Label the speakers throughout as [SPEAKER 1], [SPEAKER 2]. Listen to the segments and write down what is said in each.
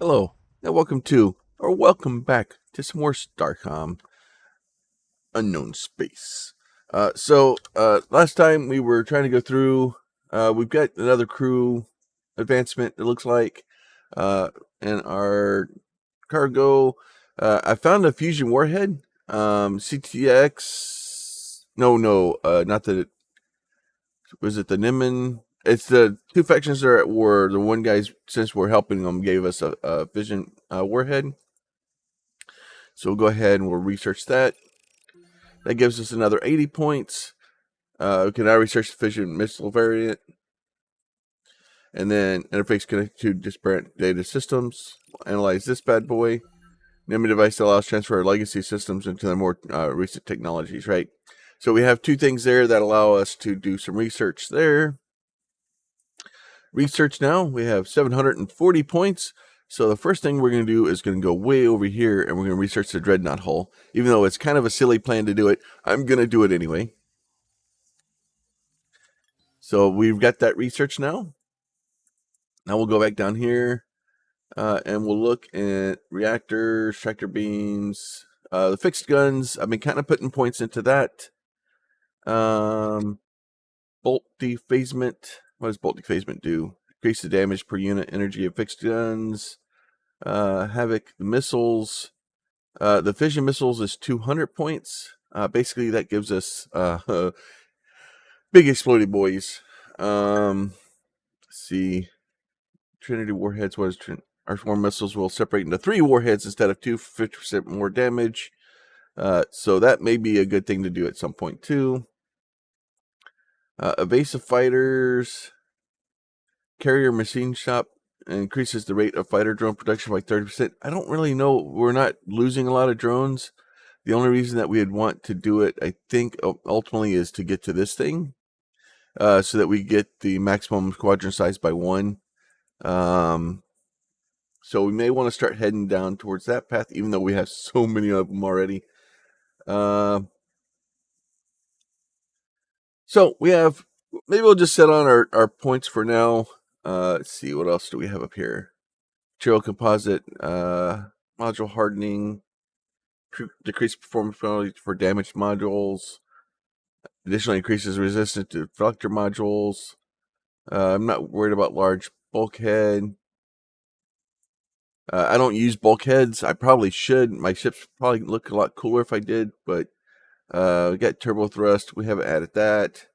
[SPEAKER 1] Hello, and welcome back to some more Starcom Unknown Space. Last time we were trying to go through, we've got another crew advancement, it looks like, in our cargo. I found a fusion warhead, CTX. Not the. Was it the Niman? It's the two factions that are at war. The one guys, since we're helping them, gave us a fission warhead. So we'll go ahead and we'll research that. That gives us another 80 points. We can now research the fission missile variant. And then interface connected to disparate data systems. We'll analyze this bad boy. Name a device that allows transfer of legacy systems into the more recent technologies, right? So we have two things there that allow us to do some research there. Research now, we have 740 points. So the first thing we're going to do is going to go way over here and we're going to research the Dreadnought hull. Even though it's kind of a silly plan to do it, I'm going to do it anyway. So we've got that research now. Now we'll go back down here and we'll look at reactors, tractor beams, the fixed guns. I've been kind of putting points into that. Bolt defacement. What does bolt defacement do? Increase the damage per unit energy of fixed guns. Havoc missiles. The fission missiles is 200 points. Basically, that gives us big exploding boys. Let's see. Trinity warheads. What is our swarm missiles will separate into 3 warheads instead of 2 for 50% more damage. So that may be a good thing to do at some point too. Evasive fighters. Carrier machine shop increases the rate of fighter drone production by 30%. I don't really know. We're not losing a lot of drones. The only reason that we'd want to do it, I think, ultimately is to get to this thing. So that we get the maximum squadron size by 1. So we may want to start heading down towards that path, even though we have so many of them already. So we have, maybe we'll just set on our points for now. Let's see, what else do we have up here? Material composite, module hardening, decreased performance penalty for damaged modules, additionally increases resistance to deflector modules. I'm not worried about large bulkhead. I don't use bulkheads. I probably should. My ships probably look a lot cooler if I did, but we got turbo thrust. We haven't added that.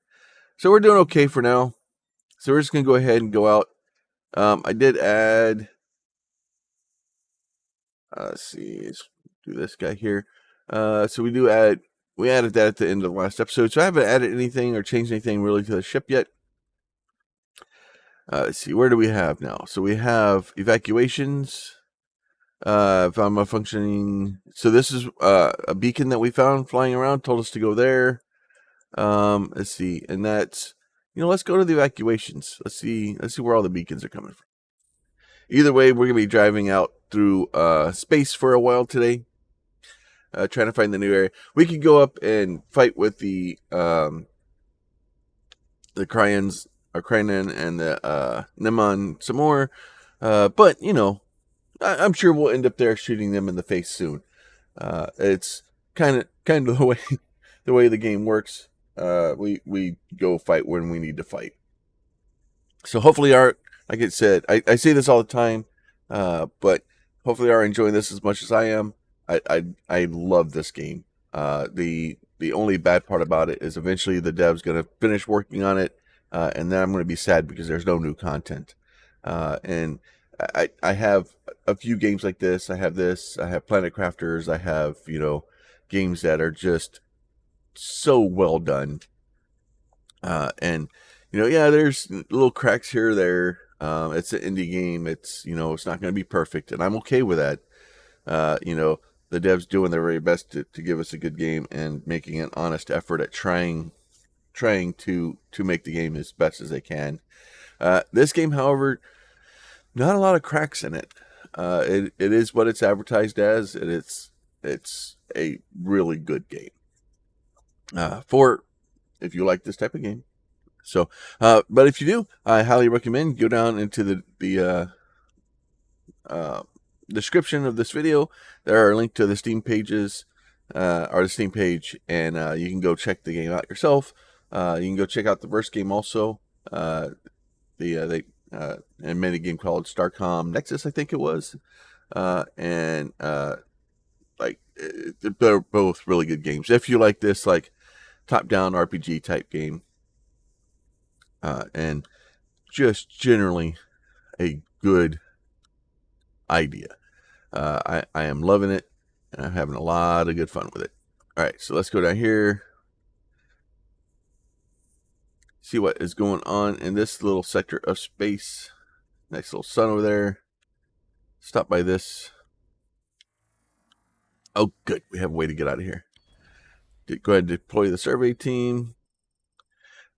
[SPEAKER 1] So we're doing okay for now. So we're just going to go ahead and go out. I did add, let's see, let's do this guy here. So we added that at the end of the last episode. So I haven't added anything or changed anything really to the ship yet. Let's see, where do we have now? So we have evacuations. Found my functioning. So this is a beacon that we found flying around. Told us to go there. Let's see, and that's, let's go to the evacuations. Let's see where all the beacons are coming from. Either way, we're gonna be driving out through space for a while today, trying to find the new area. We could go up and fight with the Kyrnan and the Neman some more, but I'm sure we'll end up there shooting them in the face soon. It's kind of the way the game works. We go fight when we need to fight. So hopefully like I said, I say this all the time, but hopefully are enjoying this as much as I am. I love this game. The only bad part about it is eventually the dev's going to finish working on it, and then I'm going to be sad because there's no new content. And I have a few games like this. I have Planet Crafters. I have, games that are just so well done. And, there's little cracks here or there. It's an indie game. It's not going to be perfect, and I'm okay with that. The devs doing their very best to give us a good game and making an honest effort at trying to make the game as best as they can. This game, however, not a lot of cracks in it. It is what it's advertised as, and it's a really good game. For if you like this type of game. So, but if you do, I highly recommend go down into the description of this video, there are a link to the Steam pages, or the Steam page, and you can go check the game out yourself. You can go check out the first game also. A mini game called Starcom Nexus, I think it was, and they're both really good games. If you like this like top-down RPG type game, and just generally a good idea. I am loving it, and I'm having a lot of good fun with it. All right, so let's go down here, see what is going on in this little sector of space. Nice little sun over there. Stop by this. Oh, good. We have a way to get out of here. Go ahead and deploy the survey team.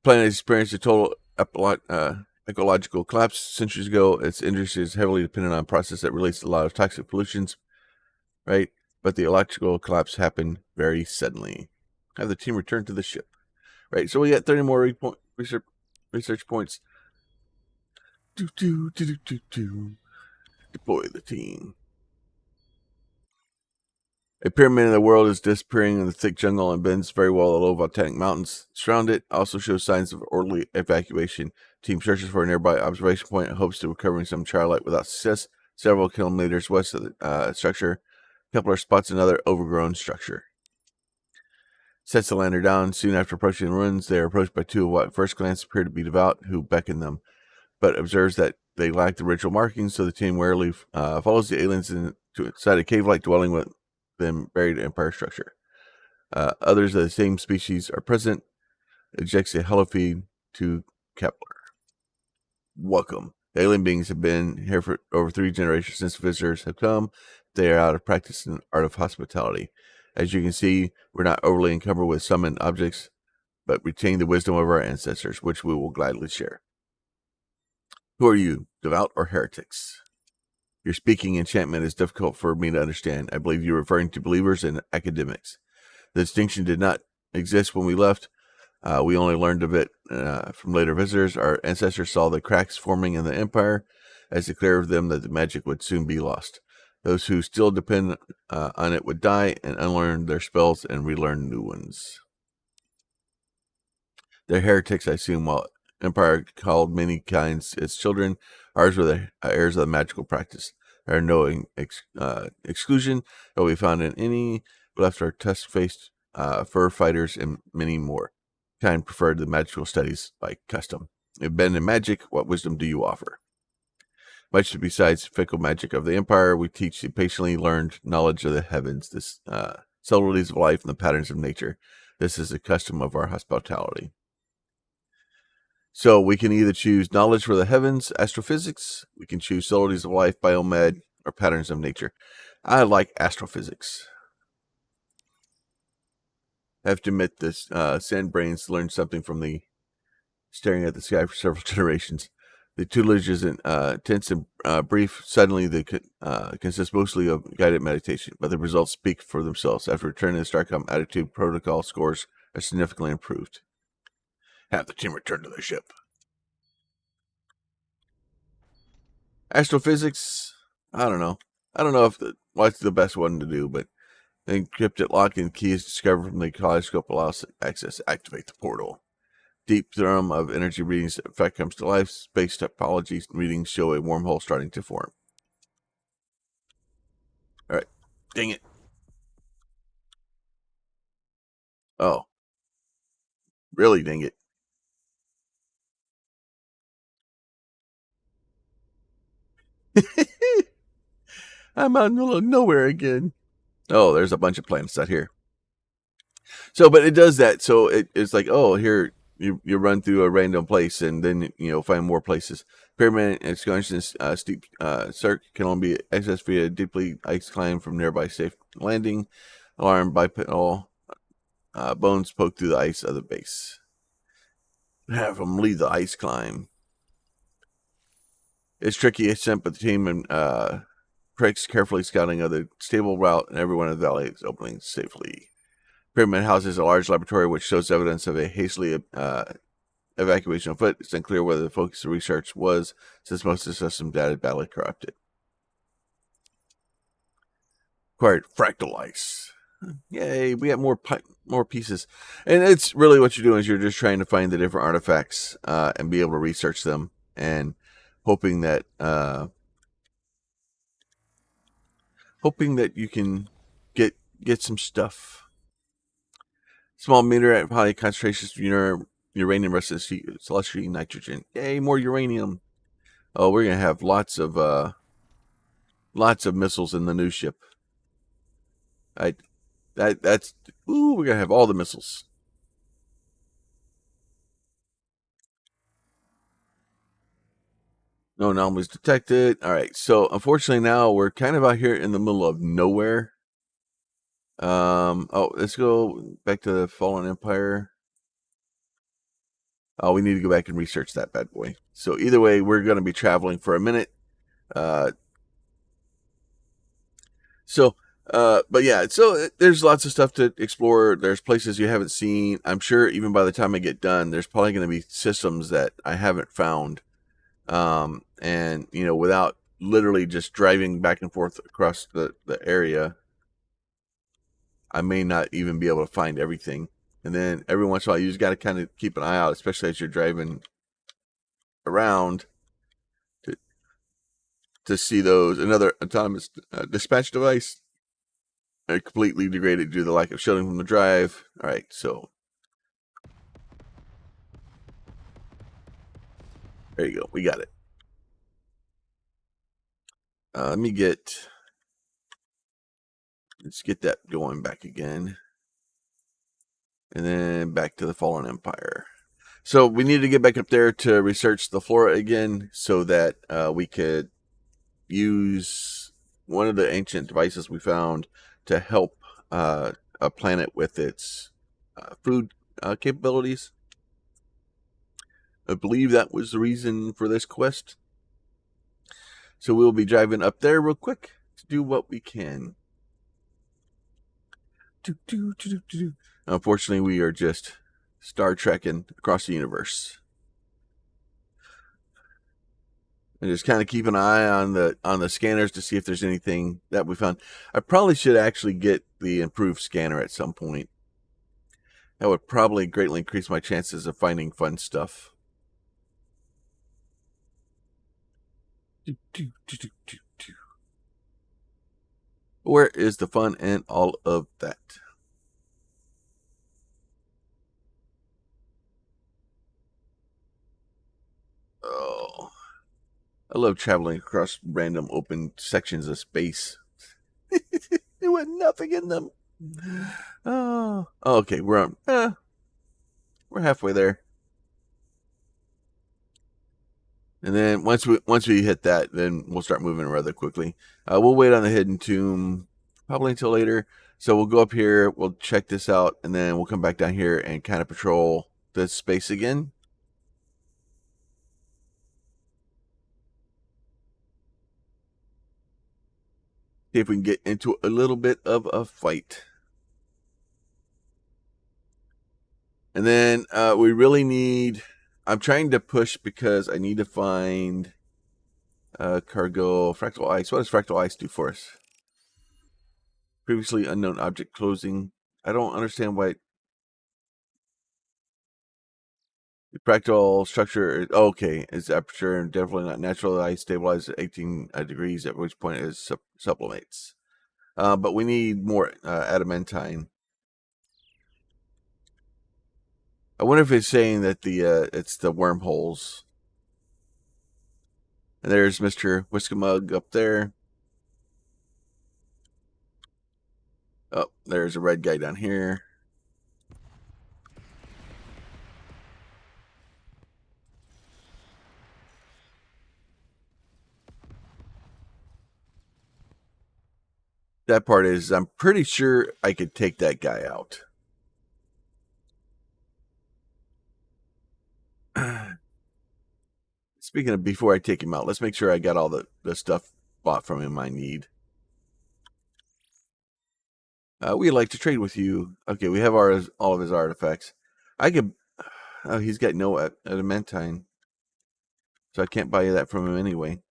[SPEAKER 1] Planet has experienced a total ecological collapse centuries ago. Its industry is heavily dependent on a process that releases a lot of toxic pollutions, right? But the ecological collapse happened very suddenly. Have the team return to the ship, right? So we got 30 more research points. Deploy the team. A pyramid in the world is disappearing in the thick jungle and bends very well the low volcanic mountains surround it. Also shows signs of orderly evacuation. Team searches for a nearby observation point and hopes to recovering some charlight without success. Several kilometers west of the structure, Kepler spots another overgrown structure. Sets the lander down. Soon after approaching the ruins, they are approached by two of what at first glance appear to be devout, who beckon them, but observes that they lack the ritual markings, so the team warily follows the aliens inside a cave-like dwelling with them buried in Empire structure. Others of the same species are present. Ejects a hello feed to Kepler. Welcome. The alien beings have been here for over 3 generations since visitors have come. They are out of practice in the art of hospitality. As you can see, we're not overly encumbered with summoned objects, but retain the wisdom of our ancestors, which we will gladly share. Who are you, devout or heretics? Your speaking enchantment is difficult for me to understand. I believe you're referring to believers and academics. The distinction did not exist when we left. We only learned of it from later visitors. Our ancestors saw the cracks forming in the empire as it clear of them that the magic would soon be lost. Those who still depend on it would die and unlearn their spells and relearn new ones. They're heretics, I assume, while Empire called many kinds its children. Ours were the heirs of the magical practice. There are no exclusion that we found in any. We left our tusk-faced fur fighters and many more. Kind preferred the magical studies by custom. If been in magic, what wisdom do you offer? Much besides fickle magic of the Empire, we teach the patiently learned knowledge of the heavens, the subtleties of life and the patterns of nature. This is the custom of our hospitality. So we can either choose knowledge for the heavens, astrophysics. We can choose subtleties of life, biomed, or patterns of nature. I like astrophysics. I have to admit this, sand brains learned something from the staring at the sky for several generations. The tutelage isn't tense and brief. Suddenly, they consist mostly of guided meditation, but the results speak for themselves. After returning to the Starcom attitude, protocol scores are significantly improved. Have the team return to their ship. Astrophysics, I don't know. I don't know if what's the best one to do, but the encrypted lock and key is discovered from the kaleidoscope allows access to activate the portal. Deep theorem of energy readings effect comes to life. Space topology readings show a wormhole starting to form. All right. Dang it. Oh. Really, dang it. I'm out in the middle of nowhere again. Oh, there's a bunch of planets out here. So, but it does that. So it's like, oh, here you run through a random place and then, find more places. Pyramid excursions, steep cirque can only be accessed via deeply ice climb from nearby safe landing. Alarm bipedal bones poke through the ice of the base. Have them lead the ice climb. It's tricky ascent, but the team and Craig's carefully scouting of the stable route and everyone in the valley is opening safely. Pyramid houses a large laboratory which shows evidence of a hastily evacuation on foot. It's unclear whether the focus of research was, since most of the system data badly corrupted. Acquired fractal ice. Yay, we have more pieces. And it's really what you're doing is you're just trying to find the different artifacts and be able to research them and hoping that you can get some stuff. Small meteorite high concentrations of uranium versus celestial nitrogen. Yay, more uranium. Oh, we're gonna have lots of missiles in the new ship. That's we're gonna have all the missiles. No anomalies detected. All right, so unfortunately now we're kind of out here in the middle of nowhere. Oh, let's go back to the Fallen Empire. Oh, we need to go back and research that bad boy. So either way, we're going to be traveling for a minute. But yeah, so there's lots of stuff to explore. There's places you haven't seen. I'm sure even by the time I get done, there's probably going to be systems that I haven't found. And without literally just driving back and forth across the area, I may not even be able to find everything. And then every once in a while, you just got to kind of keep an eye out, especially as you're driving around, to see those. Another autonomous dispatch device completely degraded due to the lack of shielding from the drive. All right, so there you go. We got it. Let's get that going back again. And then back to the Fallen Empire. So we need to get back up there to research the flora again so that we could use one of the ancient devices we found to help a planet with its food capabilities. I believe that was the reason for this quest. So we'll be driving up there real quick to do what we can. Unfortunately, we are just Star Trekking across the universe. And just kind of keep an eye on the scanners to see if there's anything that we found. I probably should actually get the improved scanner at some point. That would probably greatly increase my chances of finding fun stuff. Where is the fun in all of that? Oh, I love traveling across random open sections of space. There was nothing in them. Oh, okay. We're halfway there. And then once we hit that, then we'll start moving rather quickly. We'll wait on the hidden tomb probably until later. So we'll go up here, we'll check this out, and then we'll come back down here and kind of patrol this space again. See if we can get into a little bit of a fight. And then we really need... I'm trying to push because I need to find cargo fractal ice. What does fractal ice do for us? Previously unknown object closing. I don't understand why... The fractal structure, okay, is aperture and definitely not natural. I stabilize at 18 degrees, at which point it sublimates. But we need more adamantine. I wonder if it's saying that it's the wormholes. And there's Mr. Whiskamug up there. Oh, there's a red guy down here. That part is, I'm pretty sure I could take that guy out. Speaking of, before I take him out, let's make sure I got all the stuff bought from him I need. We'd like to trade with you. Okay, we have all of his artifacts. I could... Oh, he's got no adamantine. So I can't buy that from him anyway.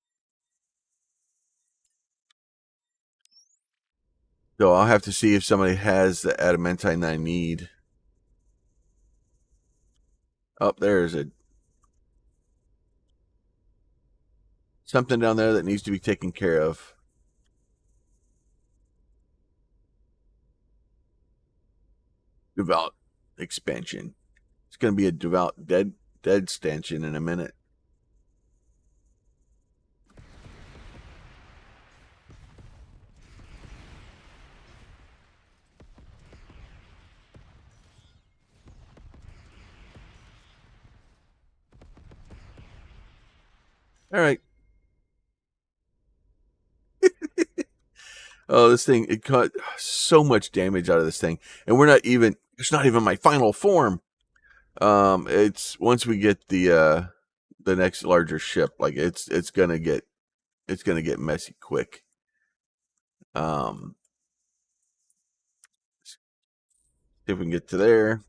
[SPEAKER 1] So I'll have to see if somebody has the adamantine I need. Up there's something down there that needs to be taken care of. Devout expansion. It's going to be a devout dead stanchion in a minute. All right. Oh, this thing, it cut so much damage out of this thing. And it's not even my final form. It's once we get the next larger ship, like it's gonna get messy quick. See if we can get to there.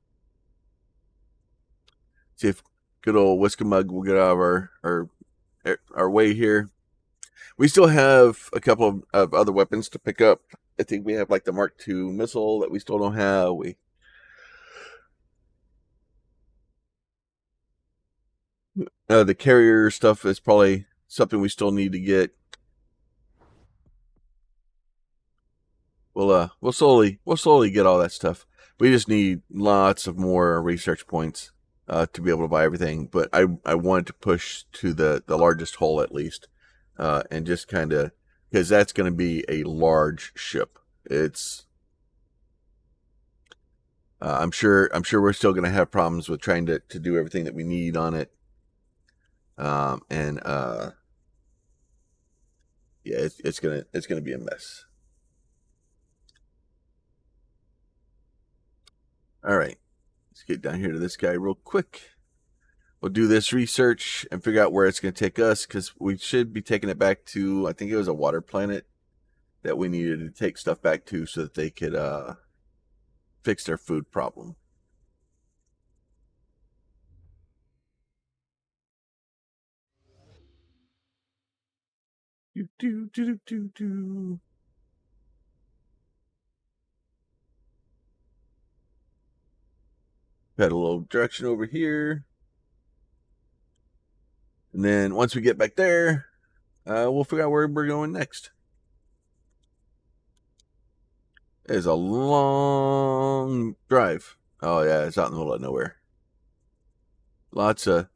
[SPEAKER 1] See if good old Whiskamug will get out of our way here. We still have a couple of other weapons to pick up. I think we have like the Mark II missile that we still don't have. The carrier stuff is probably something we still need to get. We'll slowly get all that stuff. We just need lots of more research points to be able to buy everything. But I wanted to push to the largest hull at least, and just kind of because that's going to be a large ship. It's I'm sure we're still going to have problems with trying to do everything that we need on it. And yeah, it's gonna be a mess. All right, let's get down here to this guy real quick. We'll do this research and figure out where it's going to take us, because we should be taking it back to, I think it was a water planet that we needed to take stuff back to so that they could fix their food problem. Do, do, do, do, do. Got a little direction over here. And then once we get back there, we'll figure out where we're going next. It's a long drive. Oh yeah, it's out in the middle of nowhere. Lots of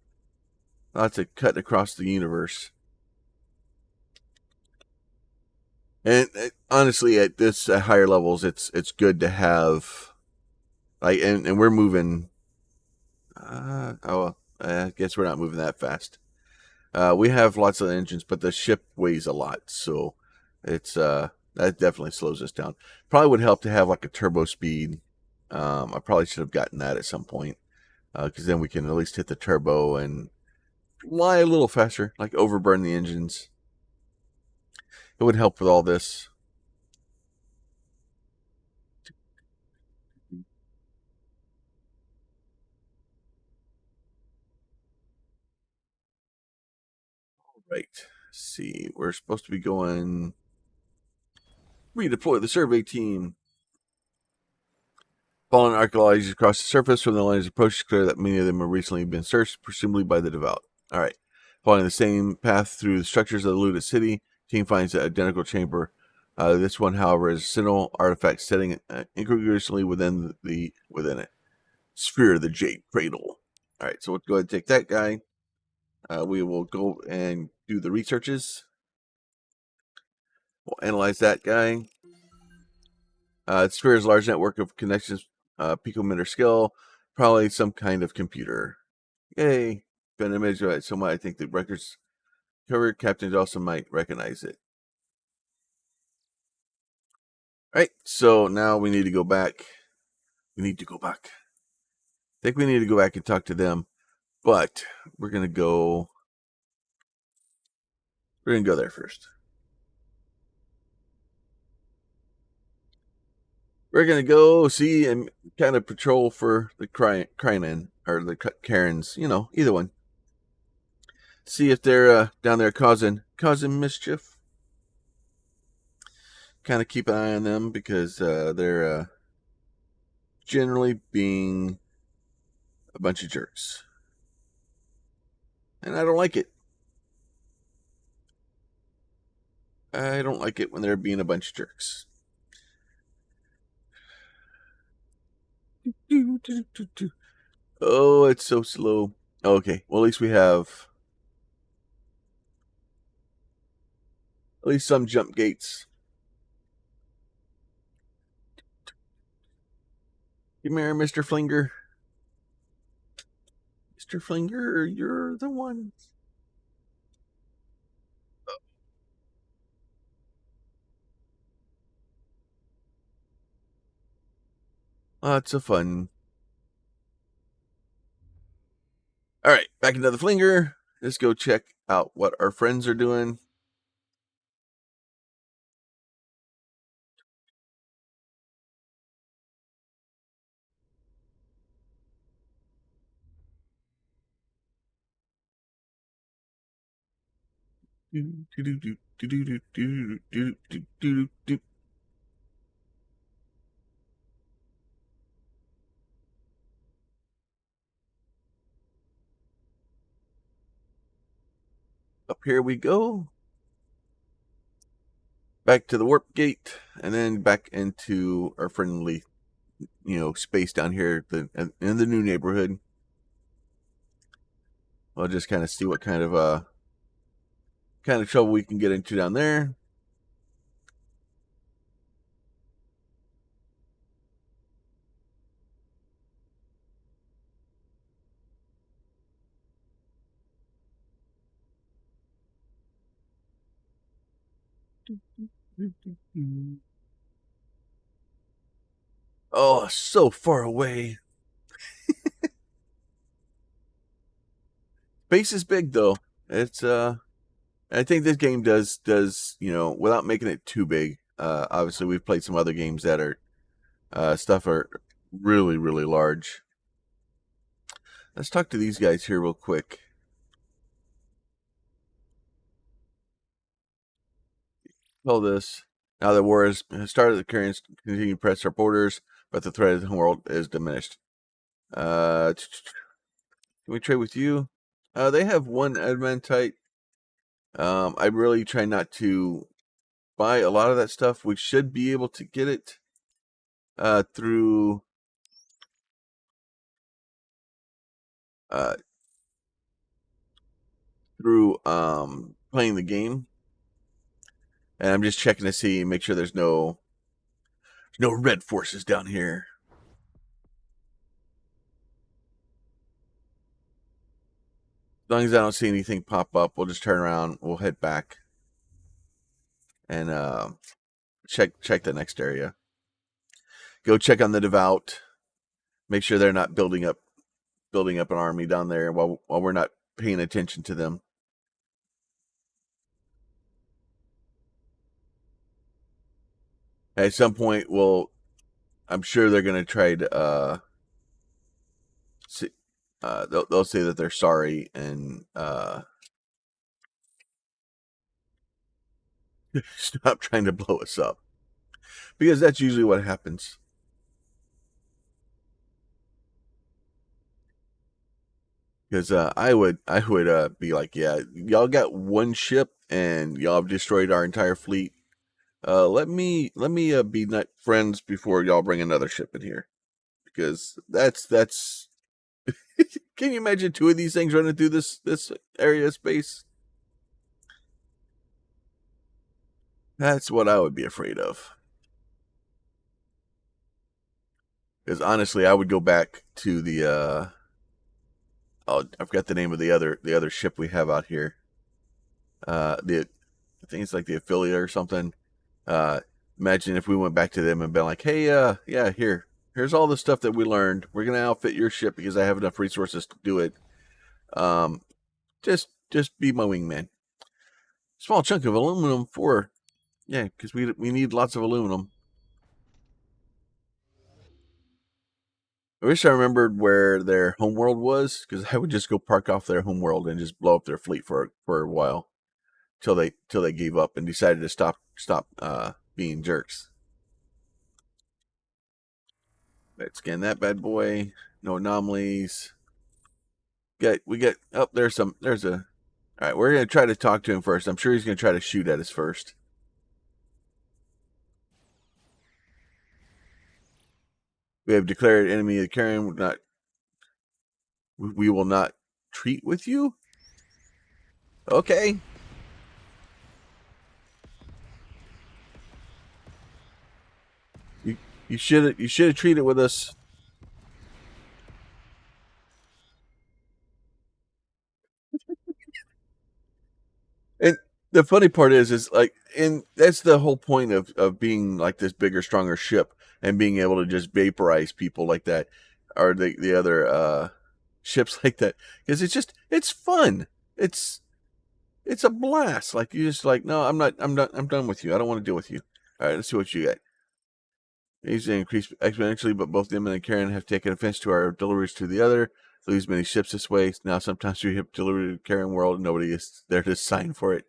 [SPEAKER 1] cutting across the universe. And honestly, at this higher levels, it's good to have and we're moving. I guess we're not moving that fast. We have lots of engines, but the ship weighs a lot, so it's that definitely slows us down. Probably would help to have like a turbo speed. I probably should have gotten that at some point, because then we can at least hit the turbo and fly a little faster, like overburn the engines. It would help with all this. Right. Let's see, we're supposed to be going. Redeploy the survey team. Following archaeologists across the surface from the line's approach, it's clear that many of them have recently been searched, presumably by the devout. All right. Following the same path through the structures of the looted city, team finds an identical chamber. This one, however, is a single artifact setting incongruously within it. Sphere of the Jade Cradle. All right, so let's go ahead and take that guy. We will go and do the researches. We'll analyze that guy. Sphere's large network of connections, picometer scale, probably some kind of computer. Yay! Been imaged by someone. I think the records covered. Captain also might recognize it. All right, so now we need to go back. I think we need to go back and talk to them, but we're gonna go. We're gonna go there first. We're gonna go see and kind of patrol for the Kyrnan or the Kyrnans. Either one. See if they're down there causing mischief. kind of keep an eye on them because they're generally being a bunch of jerks. And I don't like it. I don't like it when they're being a bunch of jerks. Oh, it's so slow. Okay, well, at least we have at least some jump gates. Come here, Mr. Flinger. Mr. Flinger, you're the one. Lots of fun. All right, back into the Flinger. Let's go check out what our friends are doing. Up here we go. Back to the warp gate, and then back into our friendly, space down here in the new neighborhood. We'll just kind of see what kind of trouble we can get into down there. Oh, so far away. Space is big though. It's I think this game does without making it too big. Obviously we've played some other games that are stuff are really, really large. Let's talk to these guys here real quick. Tell this. Now the war has started, the Kyrians continue to press our borders, but the threat of the world is diminished. Can we trade with you? They have one adamantite. I really try not to buy a lot of that stuff. We should be able to get it through uh, playing the game. And I'm just checking to see, make sure there's no red forces down here. As long as I don't see anything pop up, we'll just turn around. We'll head back and check the next area. Go check on the devout. Make sure they're not building up an army down there while we're not paying attention to them. At some point, I'm sure they're going to try to they'll say that they're sorry and stop trying to blow us up, because that's usually what happens. Because I would be like, yeah, y'all got one ship and y'all have destroyed our entire fleet. Let me be not friends before y'all bring another ship in here, because that's. Can you imagine two of these things running through this area of space? That's what I would be afraid of. Because honestly, I would go back to the oh, I forgot the name of the other ship we have out here. The I think it's like the affiliate or something. Uh, Imagine if we went back to them and been like, hey, yeah, here's all the stuff that we learned. We're gonna outfit your ship because I have enough resources to do it. Um, just be my wingman. Small chunk of aluminum for, yeah, because we need lots of aluminum. I wish I remembered where their homeworld was, because I would just go park off their homeworld and just blow up their fleet for a while till they gave up and decided to stop being jerks. Let's scan that bad boy. No anomalies. We get there's a all right, we're gonna try to talk to him first. I'm sure he's gonna try to shoot at us first. We have declared enemy of the Kyrnan. We will not treat with you. Okay. You should have treated with us. And the funny part is like, and that's the whole point of being like this bigger, stronger ship and being able to just vaporize people like that, or the other ships like that, because it's fun. It's a blast. Like, you just like, no, I'm done with you. I don't want to deal with you. All right, let's see what you got. These increase exponentially, but both them and the Kyrnan have taken offense to our deliveries to the other. Lose many ships this way. Now sometimes we have delivered to the Kyrnan world and nobody is there to sign for it.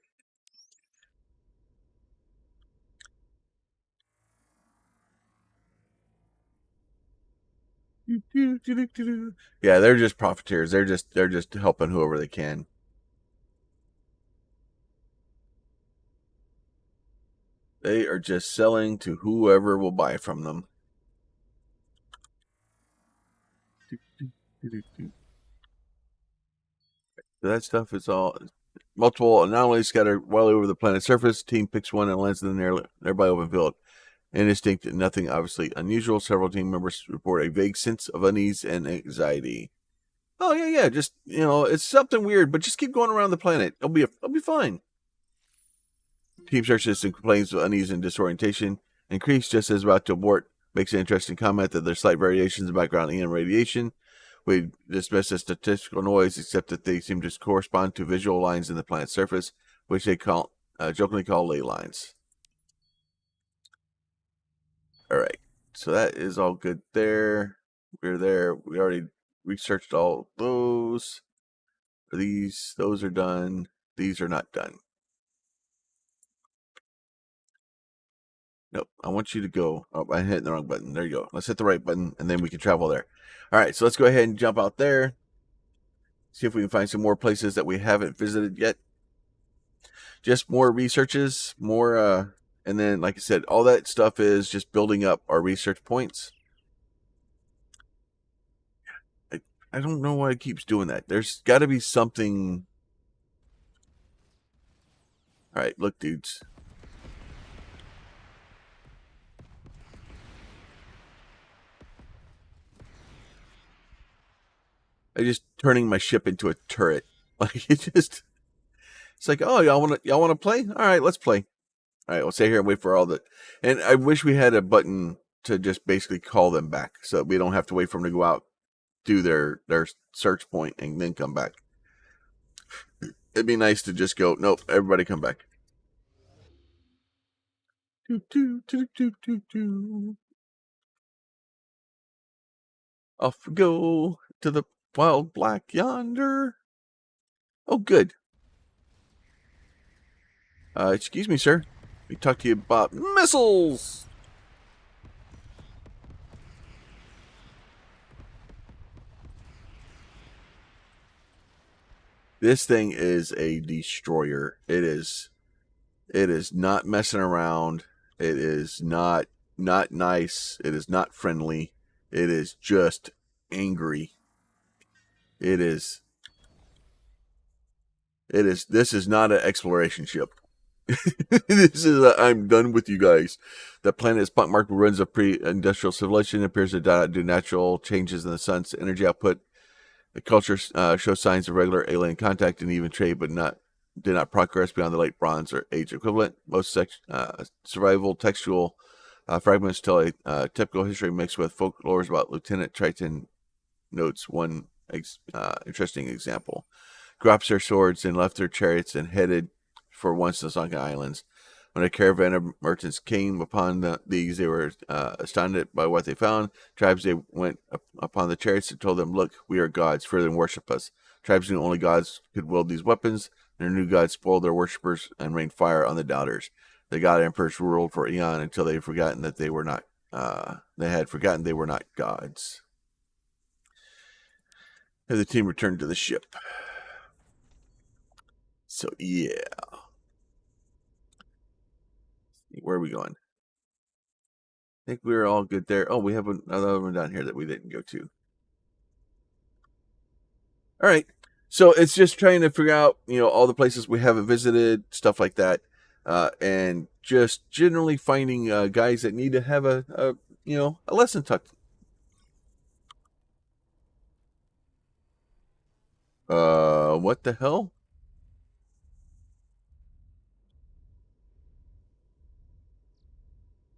[SPEAKER 1] Yeah, they're just profiteers. They're just helping whoever they can. They are just selling to whoever will buy from them. That stuff is all multiple anomalies scattered well over the planet's surface. Team picks one and lands in the nearby open field. Indistinct, nothing obviously unusual. Several team members report a vague sense of unease and anxiety. Oh yeah. Just, it's something weird, but just keep going around the planet. It'll be fine. Team searches and complains of unease and disorientation. Increase just as about to abort. Makes an interesting comment that there's slight variations in background EM radiation. We dismiss as statistical noise, except that they seem to correspond to visual lines in the planet's surface, which they jokingly call ley lines. All right, so that is all good there. We're there. We already researched all those. Those are done. These are not done. Nope. I want you to go. Oh, I'm hitting the wrong button. There you go. Let's hit the right button, and then we can travel there. All right, so let's go ahead and jump out there. See if we can find some more places that we haven't visited yet. Just more researches, more, and then, like I said, all that stuff is just building up our research points. I don't know why it keeps doing that. There's got to be something. All right, look, dudes. I just turning my ship into a turret. Like, it's like, oh, y'all want to play? All right, let's play. All right, we'll stay here and wait for all the. And I wish we had a button to just basically call them back, so we don't have to wait for them to go out, do their search point, and then come back. It'd be nice to just go, nope, everybody come back. Off we go to the wild black yonder. Oh, good. Excuse me, sir. We talked to you about missiles. This thing is a destroyer. It is not messing around. It is not nice. It is not friendly. It is just angry. This is not an exploration ship. This is I'm done with you guys. The planet is pockmarked with ruins of pre-industrial civilization. It appears to do natural changes in the sun's energy output. The culture shows signs of regular alien contact and even trade, but did not progress beyond the late Bronze or Age equivalent. Most survival textual fragments tell a typical history mixed with folklores about Lieutenant Triton. Notes one interesting example. Dropped their swords and left their chariots and headed for once the sunken islands. When a caravan of merchants came upon these, they were astounded by what they found. Tribes they went upon the chariots and told them, "Look, we are gods, fear and worship us." Tribes knew only gods could wield these weapons. Their new gods spoiled their worshippers and rained fire on the doubters. the God Emperors ruled for eon until they had forgotten that they were not. They had forgotten they were not gods. And the team returned to the ship. So yeah, where are we going? I think we're all good there. Oh, we have another one down here that we didn't go to. All right. So it's just trying to figure out, all the places we haven't visited, stuff like that, and just generally finding guys that need to have a lesson tucked. What the hell?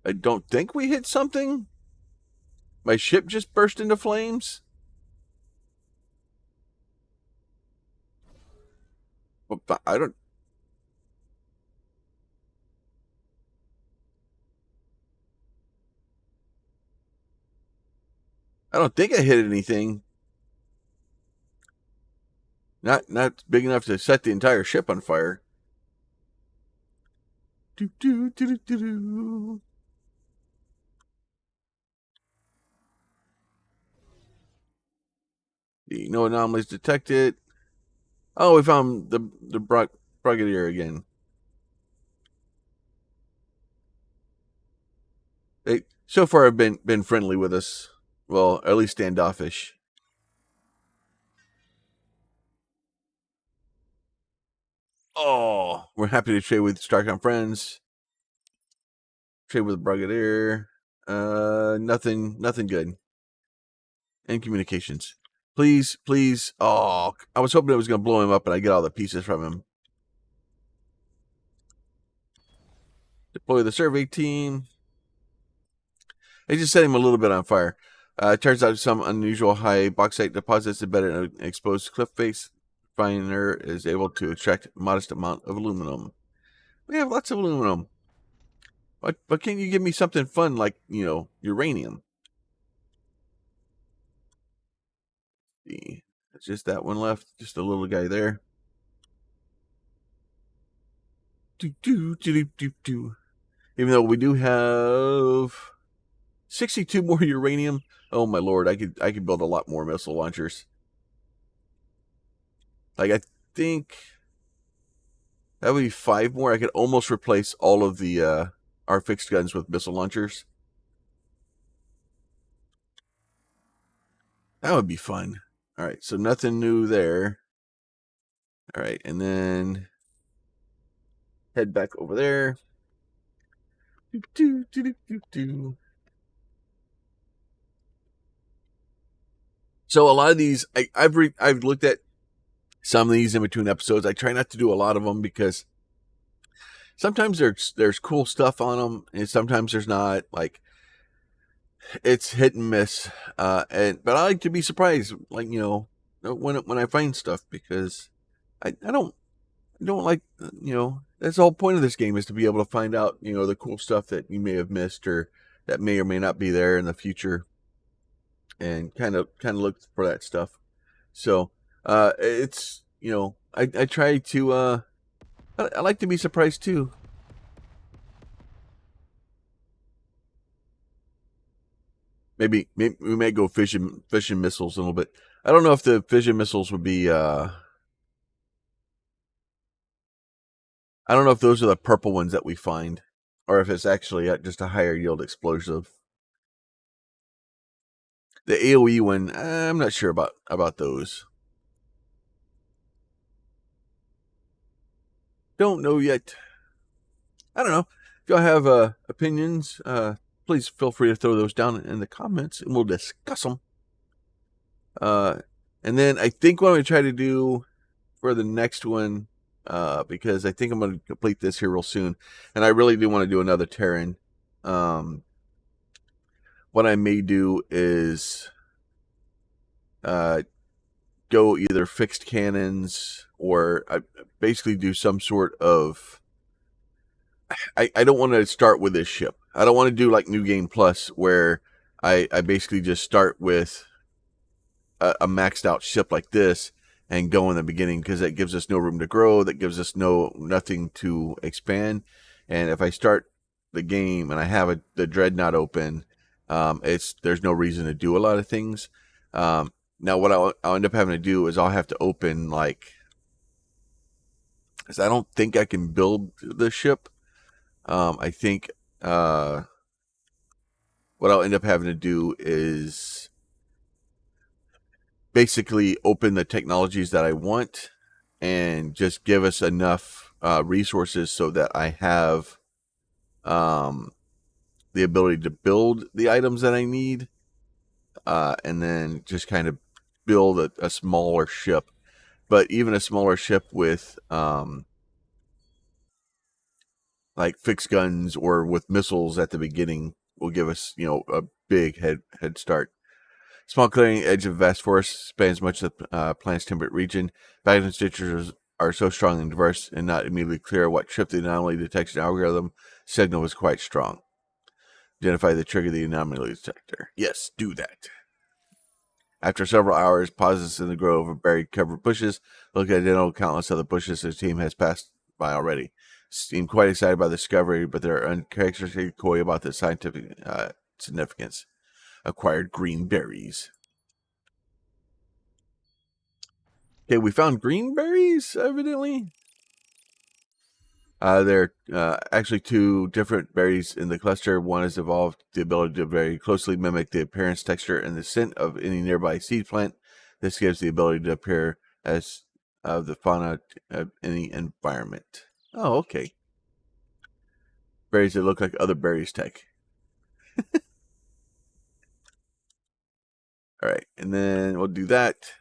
[SPEAKER 1] I don't think we hit something. My ship just burst into flames. I don't. I don't think I hit anything. Not big enough to set the entire ship on fire. Do do do do do. No anomalies detected. Oh, we found the Brigadier again. They so far have been friendly with us. Well, at least standoffish. Oh, we're happy to trade with Starcom friends. Trade with the Brigadier. Nothing good. And communications. Please, please. Oh, I was hoping it was going to blow him up and I get all the pieces from him. Deploy the survey team. They just set him a little bit on fire. It turns out some unusual high bauxite deposits embedded in an exposed cliff face. Finder is able to extract a modest amount of aluminum. We have lots of aluminum. But can't you give me something fun like, uranium? It's just that one left. Just a little guy there. Even though we do have 62 more uranium. Oh my lord, I could build a lot more missile launchers. Like I think that would be 5 more. I could almost replace all of the our fixed guns with missile launchers. That would be fun. All right, so nothing new there. All right, and then head back over there. So a lot of these, I've looked at some of these in between episodes. I try not to do a lot of them because sometimes there's cool stuff on them, and sometimes there's not. Like it's hit and miss. But I like to be surprised, like when I find stuff because I don't like that's the whole point of this game is to be able to find out the cool stuff that you may have missed or that may or may not be there in the future, and kind of look for that stuff. So it's I try to I like to be surprised too. Maybe we may go fission missiles a little bit. I don't know if the fission missiles would be I don't know if those are the purple ones that we find, or if it's actually just a higher yield explosive. The AOE one, I'm not sure about those. Don't know yet. I don't know. If y'all have opinions, please feel free to throw those down in the comments, and we'll discuss them. And then I think what I'm going to try to do for the next one, because I think I'm going to complete this here real soon, and I really do want to do another Terran. What I may do is go either fixed cannons or I basically do some sort of. I don't want to start with this ship. I don't want to do like New Game Plus where I basically just start with a maxed out ship like this and go in the beginning, because that gives us no room to grow. That gives us nothing to expand. And if I start the game and I have the dreadnought open, there's no reason to do a lot of things. Now what I'll end up having to do is I'll have to open, like, because I don't think I can build the ship. I think what I'll end up having to do is basically open the technologies that I want and just give us enough resources so that I have the ability to build the items that I need, and then just kind of build a smaller ship. But even a smaller ship with like fixed guns or with missiles at the beginning will give us, a big head start. Small clearing edge of vast forest spans much of the planet's temperate region. Baggage and stitchers are so strong and diverse and not immediately clear what trip the anomaly detection algorithm signal was quite strong. Identify the trigger of the anomaly detector. Yes, do that. After several hours, pauses in the grove of buried covered bushes, look at identical countless other bushes the team has passed by already. Seem quite excited by the discovery, but they're uncharacteristically coy about the scientific significance. Acquired green berries. Okay, we found green berries, evidently. There are actually two different berries in the cluster. One has evolved the ability to very closely mimic the appearance, texture, and the scent of any nearby seed plant. This gives the ability to appear as the fauna of any environment. Oh, okay. Berries that look like other berries tech. All right, and then we'll do that.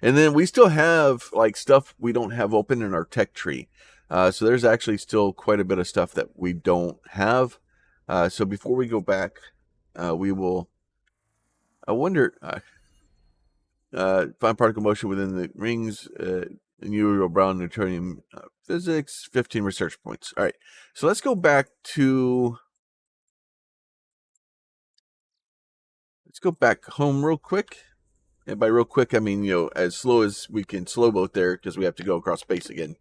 [SPEAKER 1] And then we still have like stuff we don't have open in our tech tree. So there's actually still quite a bit of stuff that we don't have. So before we go back, we will. I wonder. Find particle motion within the rings. Unusual brown neutronium physics. 15 research points. All right. So let's go back to. Let's go back home real quick. And by real quick, I mean, as slow as we can slow boat there because we have to go across space again.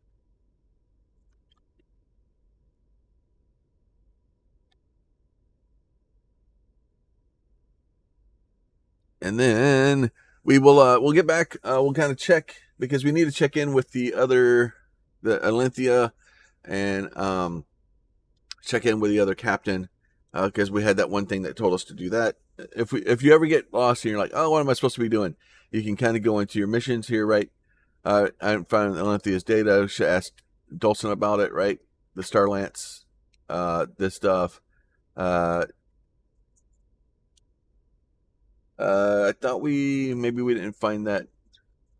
[SPEAKER 1] And then we'll get back. We'll kind of check because we need to check in with the Alinthia, and check in with the other captain because we had that one thing that told us to do that. If you ever get lost and you're like, oh, what am I supposed to be doing? You can kind of go into your missions here, right? I found Alinthia's data. Should ask Dulcin about it, right? The Starlance, this stuff. I thought maybe we didn't find that.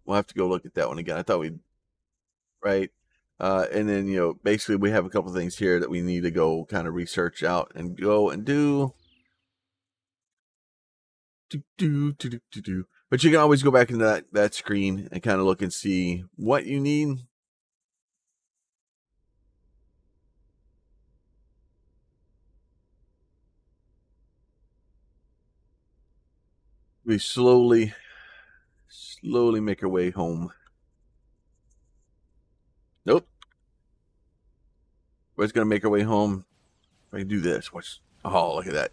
[SPEAKER 1] We'll have to go look at that one again. I thought right. And then, basically we have a couple things here that we need to go kind of research out and go and do. But you can always go back into that screen and kind of look and see what you need. We slowly make our way home. Nope. We're just going to make our way home. I can do this. Oh, look at that.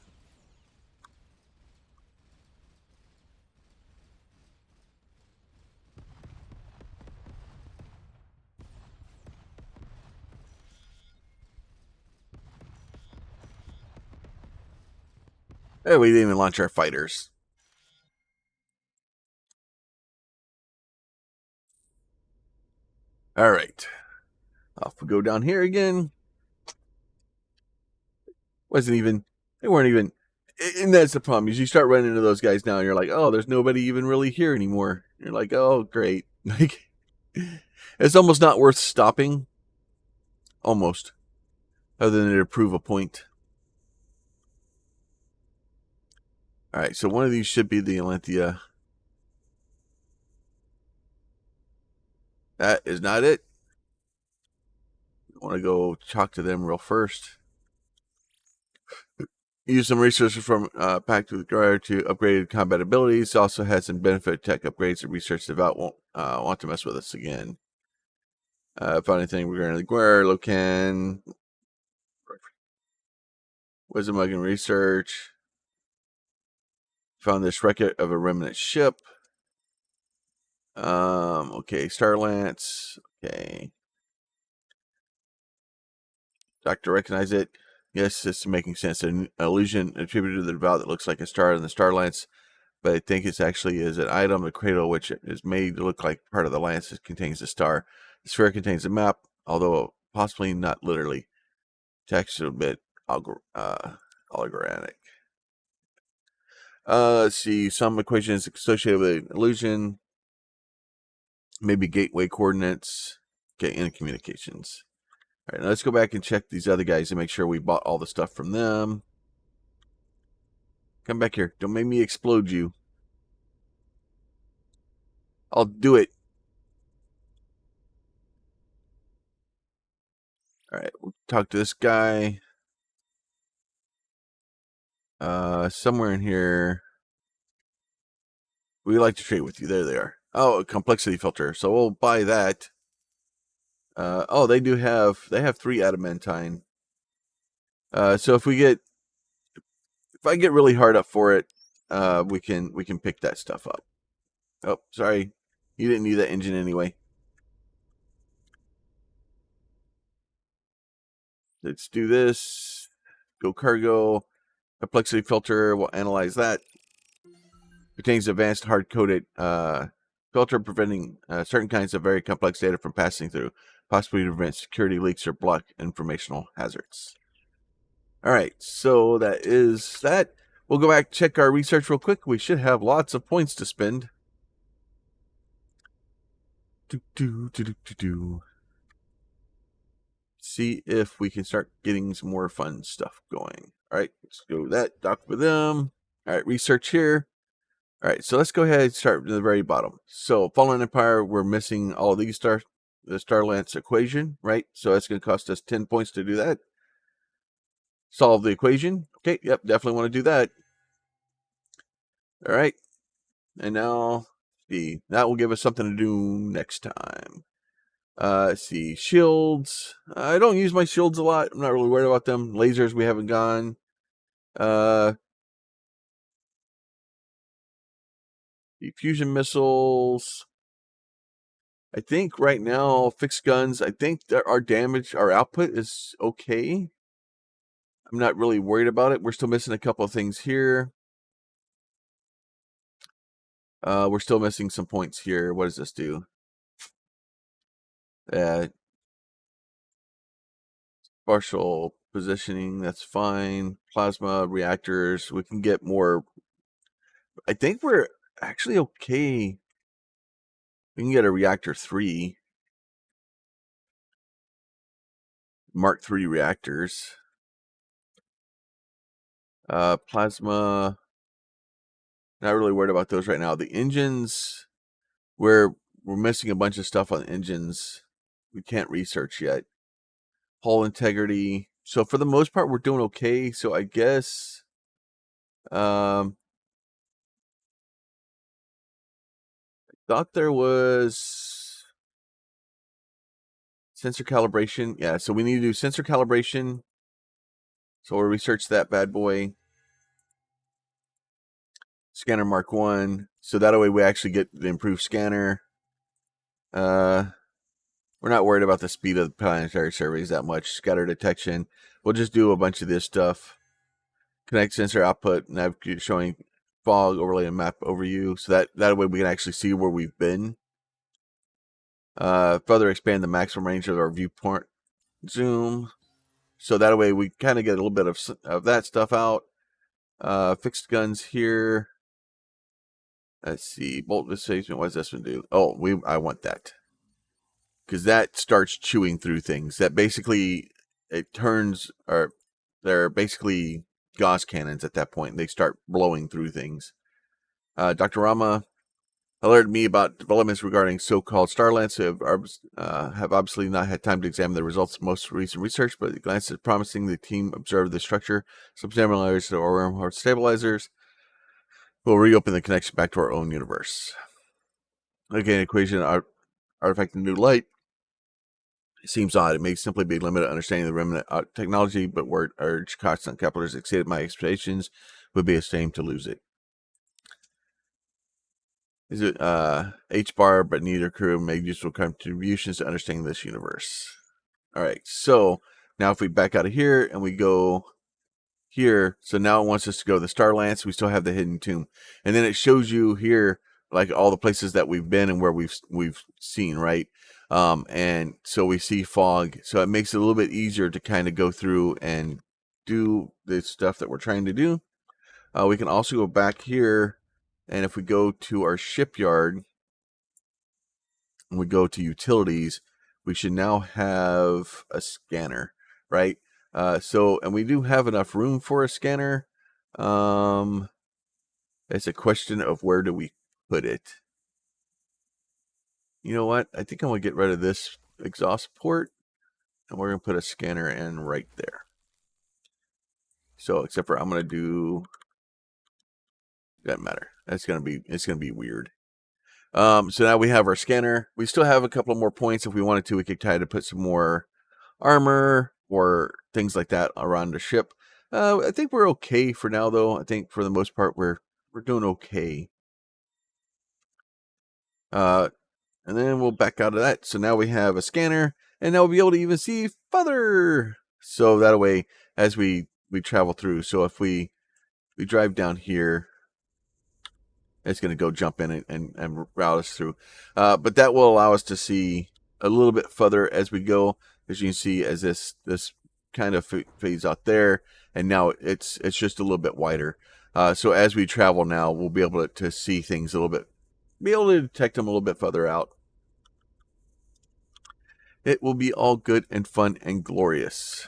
[SPEAKER 1] Hey, we didn't even launch our fighters. All right. Off we go down here again. They weren't even, and that's the problem is you start running into those guys now and you're like, oh, there's nobody even really here anymore. You're like, oh, great. Like, it's almost not worth stopping. Almost. Other than to prove a point. All right, so one of these should be the Alinthia. That is not it. I want to go talk to them real first. Use some resources from packed with regard to upgraded combat abilities. Also has some benefit tech upgrades and research development. Want to mess with us again. Found anything regarding the Guerre, Locan, Wisdom Mugging Research. Found this wreckage of a remnant ship. Okay, Starlance. Okay. Doctor recognize it. Yes, it's making sense. An illusion attributed to the devout that looks like a star in the Starlance, but I think it's actually is an item, a cradle, which is made to look like part of the lance that contains the star. The sphere contains a map, although possibly not literally. Text a bit algorithmic. Let's see. Some equations associated with an illusion. Maybe gateway coordinates. Okay, and communications. All right, now let's go back and check these other guys and make sure we bought all the stuff from them. Come back here. Don't make me explode you. I'll do it. All right, we'll talk to this guy. Somewhere in here. We like to trade with you. There they are. Oh, a complexity filter. So we'll buy that. Oh, they have 3 adamantine. So if I get really hard up for it, we can pick that stuff up. Oh, sorry. You didn't need that engine anyway. Let's do this. Go cargo. Complexity filter. We'll analyze that. Contains advanced hard-coded filter preventing certain kinds of very complex data from passing through, possibly to prevent security leaks or block informational hazards. All right, so that is that. We'll go back, check our research real quick. We should have lots of points to spend. See if we can start getting some more fun stuff going. All right, let's go with that. Dock with them. All right, research here. All right, so let's go ahead and start at the very bottom. So Fallen Empire, we're missing all of these the Starlance equation, right? So that's going to cost us 10 points to do that. Solve the equation. Okay, yep, definitely want to do that. All right, and now see, that will give us something to do next time. Let's see, shields. I don't use my shields a lot. I'm not really worried about them. Lasers, we haven't gone. Fusion missiles. I think right now, fixed guns, I think that our damage, our output is okay. I'm not really worried about it. We're still missing a couple of things here. We're still missing some points here. What does this do? Partial positioning, that's fine. Plasma reactors, we can get more. I think we're actually okay. We can get a reactor 3. Mark 3 reactors. Plasma, not really worried about those right now. The engines, we're missing a bunch of stuff on engines. We can't research yet. Hull integrity. So for the most part, we're doing okay. So I guess I thought there was sensor calibration. Yeah, so we need to do sensor calibration. So we'll research that bad boy. Scanner Mark 1. So that way we actually get the improved scanner. We're not worried about the speed of the planetary surveys that much. Scatter detection. We'll just do a bunch of this stuff. Connect sensor output, showing fog overlay and map overview. So that way we can actually see where we've been. Further expand the maximum range of our viewport zoom. So that way we kind of get a little bit of that stuff out. Fixed guns here. Let's see. Bolt displacement. What does this one do? Oh, I want that. Because that starts chewing through things. That basically, it turns, or they're basically Gauss cannons at that point. They start blowing through things. Dr. Rama alerted me about developments regarding so-called Starlance have obviously not had time to examine the results of most recent research, but the glance is promising. The team observed the structure, some similarities to wormhole stabilizers. We'll reopen the connection back to our own universe. Again, equation, artifact of new light. It seems odd. It may simply be limited understanding of the remnant technology, but word urge constant couplers exceeded my expectations. Would be a shame to lose it. Is it H bar, but neither crew made useful contributions to understanding this universe. All right, so now if we back out of here and we go here, so now it wants us to go to the Starlance. We still have the hidden tomb, and then it shows you here like all the places that we've been and where we've seen, right? And so we see fog, so it makes it a little bit easier to kind of go through and do the stuff that we're trying to do. We can also go back here, and if we go to our shipyard and we go to utilities, we should now have a scanner, right? And we do have enough room for a scanner. It's a question of where do we put it. You know what? I think I'm going to get rid of this exhaust port, and we're going to put a scanner in right there. So, except for I'm going to do, doesn't matter. It's going to be weird. So now we have our scanner. We still have a couple more points. If we wanted to, we could try to put some more armor or things like that around the ship. I think we're okay for now, though. I think for the most part, we're doing okay. And then we'll back out of that. So now we have a scanner, and now we'll be able to even see further. So that way, as we travel through. So if we drive down here, it's going to go jump in and route us through. But that will allow us to see a little bit further as we go. As you can see, as this kind of fades out there, and now it's just a little bit wider. So as we travel now, we'll be able to see things a little bit, be able to detect them a little bit further out. It will be all good and fun and glorious.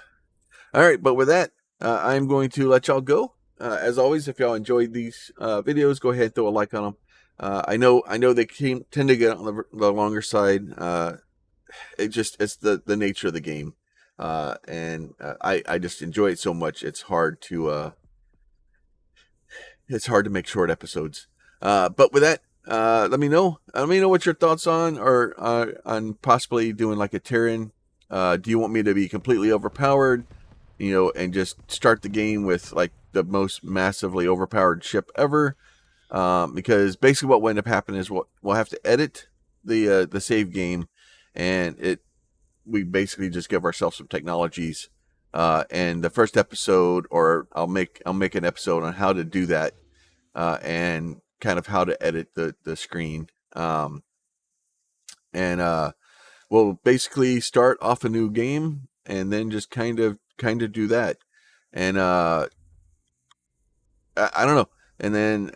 [SPEAKER 1] All right, but with that, I'm going to let y'all go. As always, if y'all enjoyed these videos, go ahead and throw a like on them. I know they tend to get on the longer side. It's the nature of the game, and I just enjoy it so much. It's hard to make short episodes. But with that, let me know what your thoughts on possibly doing like a Terran. Do you want me to be completely overpowered, and just start the game with like the most massively overpowered ship ever? Because basically what will end up happening is we'll have to edit the save game, and we basically just give ourselves some technologies. And the first episode, or I'll make an episode on how to do that, and kind of how to edit the screen. We'll basically start off a new game and then just kind of do that. And I don't know. And then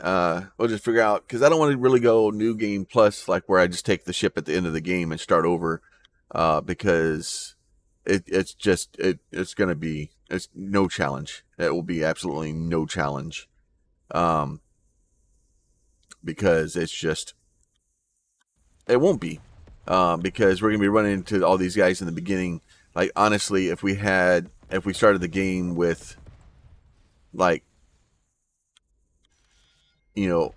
[SPEAKER 1] we'll just figure out, because I don't want to really go new game plus, like where I just take the ship at the end of the game and start over, because it's going to be, it's no challenge. It will be absolutely no challenge, because it won't be, because we're going to be running into all these guys in the beginning. Like, honestly, if we started the game with, like, the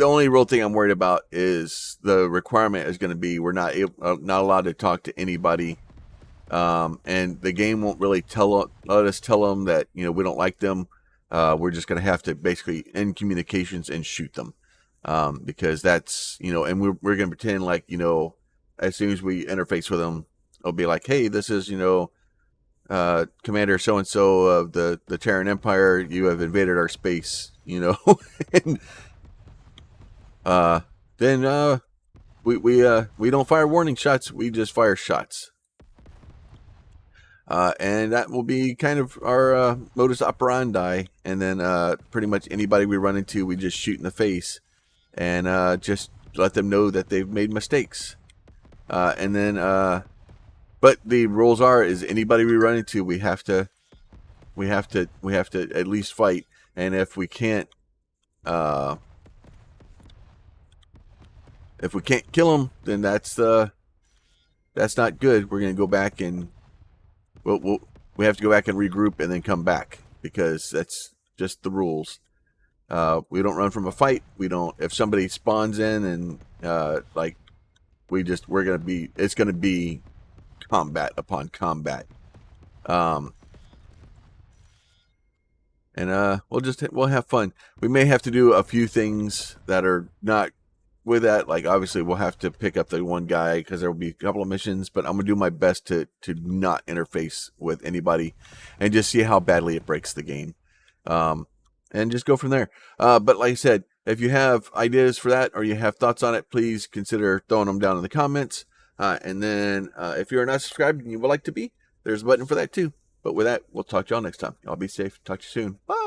[SPEAKER 1] only real thing I'm worried about is the requirement is going to be we're not allowed to talk to anybody, and the game won't really let us tell them that we don't like them. We're just going to have to basically end communications and shoot them, because that's and we're going to pretend like as soon as we interface with them, it'll be like, hey, this is Commander so and so of the Terran Empire. You have invaded our space, and then we don't fire warning shots. We just fire shots. And that will be kind of our modus operandi. And then pretty much anybody we run into, we just shoot in the face, and just let them know that they've made mistakes. And then, but the rules is anybody we run into, we have to at least fight. And if we can't kill them, then that's not good. We're gonna go back and we have to go back and regroup and then come back, because that's just the rules. We don't run from a fight. We don't. If somebody spawns in and it's gonna be combat upon combat. And we'll have fun. We may have to do a few things that are not with that. Like obviously we'll have to pick up the one guy because there will be a couple of missions, but I'm gonna do my best to not interface with anybody and just see how badly it breaks the game. And just go from there. But like I said, if you have ideas for that or you have thoughts on it, please consider throwing them down in the comments. And then if you're not subscribed and you would like to be, there's a button for that too. But with that, we'll talk to y'all next time. Y'all be safe. Talk to you soon. Bye.